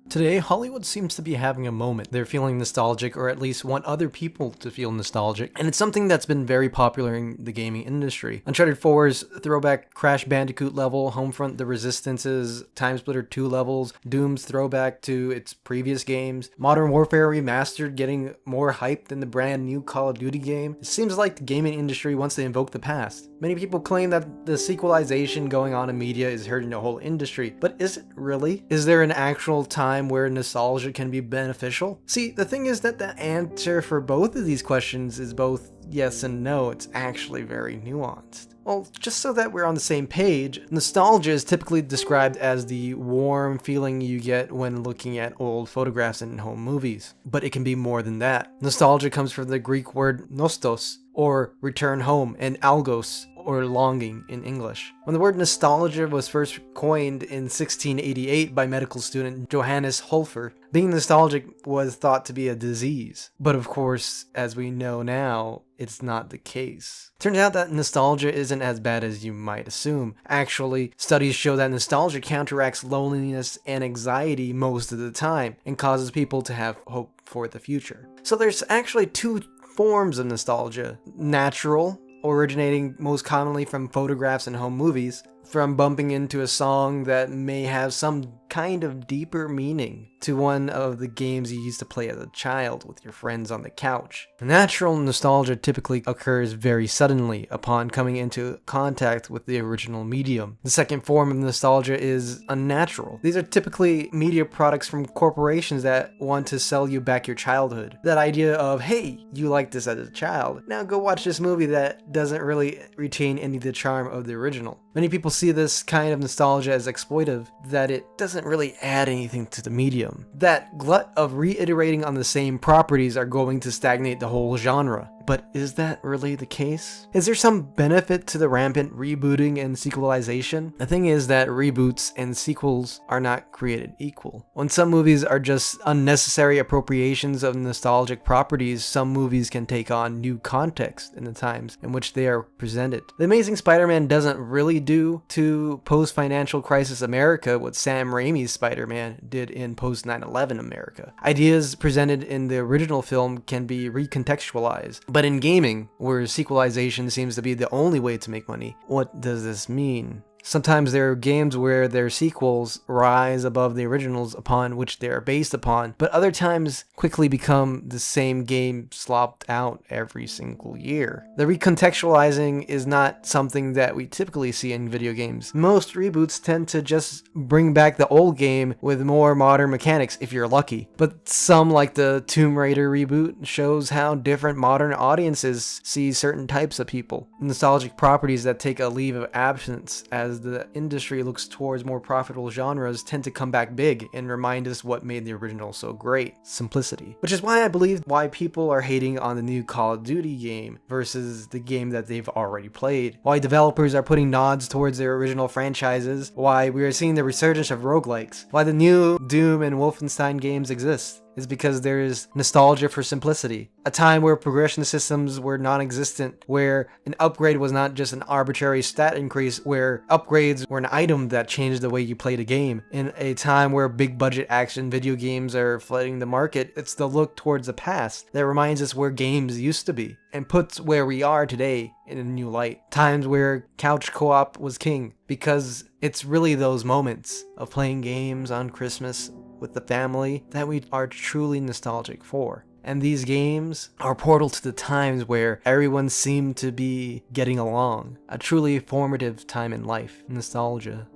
Today, Hollywood seems to be having a moment. They're feeling nostalgic, or at least want other people to feel nostalgic, and it's something that's been very popular in the gaming industry. Uncharted 4's throwback Crash Bandicoot level, Homefront: The Resistance's Time Splitter 2 levels, Doom's throwback to its previous games, Modern Warfare Remastered getting more hype than the brand new Call of Duty game. It seems like the gaming industry wants to invoke the past. Many people claim that the sequelization going on in media is hurting the whole industry, but is it really? Is there an actual time where nostalgia can be beneficial? See, the thing is that the answer for both of these questions is both yes and no. It's actually very nuanced. Well, just so that we're on the same page, nostalgia is typically described as the warm feeling you get when looking at old photographs in home movies. But it can be more than that. Nostalgia comes from the Greek word nostos, or return home, and algos, or longing in English. When the word nostalgia was first coined in 1688 by medical student Johannes Holfer, being nostalgic was thought to be a disease. But of course, as we know now, it's not the case. Turns out that nostalgia isn't as bad as you might assume. Actually, studies show that nostalgia counteracts loneliness and anxiety most of the time and causes people to have hope for the future. So there's actually two forms of nostalgia: natural, originating most commonly from photographs and home movies, from bumping into a song that may have some kind of deeper meaning to one of the games you used to play as a child with your friends on the couch. Natural nostalgia typically occurs very suddenly upon coming into contact with the original medium. The second form of nostalgia is unnatural. These are typically media products from corporations that want to sell you back your childhood. That idea of, hey, you liked this as a child, now go watch this movie that doesn't really retain any of the charm of the original. Many people see this kind of nostalgia as exploitive, that it doesn't really add anything to the medium. That glut of reiterating on the same properties are going to stagnate the whole genre. But is that really the case? Is there some benefit to the rampant rebooting and sequelization? The thing is that reboots and sequels are not created equal. When some movies are just unnecessary appropriations of nostalgic properties, some movies can take on new context in the times in which they are presented. The Amazing Spider-Man doesn't really do to post-financial crisis America what Sam Raimi's Spider-Man did in post-9/11 America. Ideas presented in the original film can be recontextualized. But in gaming, where sequelization seems to be the only way to make money, what does this mean? Sometimes there are games where their sequels rise above the originals upon which they are based upon, but other times quickly become the same game slopped out every single year. The recontextualizing is not something that we typically see in video games. Most reboots tend to just bring back the old game with more modern mechanics if you're lucky. But some, like the Tomb Raider reboot, shows how different modern audiences see certain types of people. Nostalgic properties that take a leave of absence as the industry looks towards more profitable genres tend to come back big and remind us what made the original so great: simplicity. Which is why I believe why people are hating on the new Call of Duty game versus the game that they've already played. Why developers are putting nods towards their original franchises. Why we are seeing the resurgence of roguelikes. Why the new Doom and Wolfenstein games exist is because there is nostalgia for simplicity. A time where progression systems were non-existent, where an upgrade was not just an arbitrary stat increase, where upgrades were an item that changed the way you played a game. In a time where big budget action video games are flooding the market, it's the look towards the past that reminds us where games used to be and puts where we are today in a new light. Times where couch co-op was king, because it's really those moments of playing games on Christmas with the family that we are truly nostalgic for. And these games are a portal to the times where everyone seemed to be getting along. A truly formative time in life. Nostalgia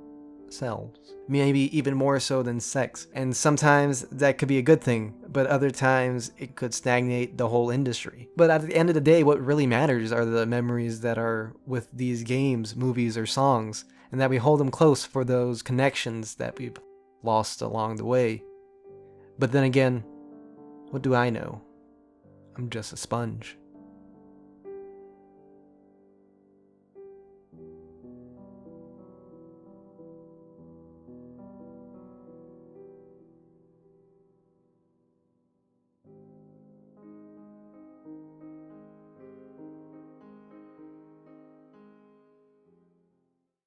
sells. Maybe even more so than sex. And sometimes that could be a good thing, but other times it could stagnate the whole industry. But at the end of the day, what really matters are the memories that are with these games, movies, or songs, and that we hold them close for those connections that we've lost along the way. But then again, what do I know? I'm just a sponge.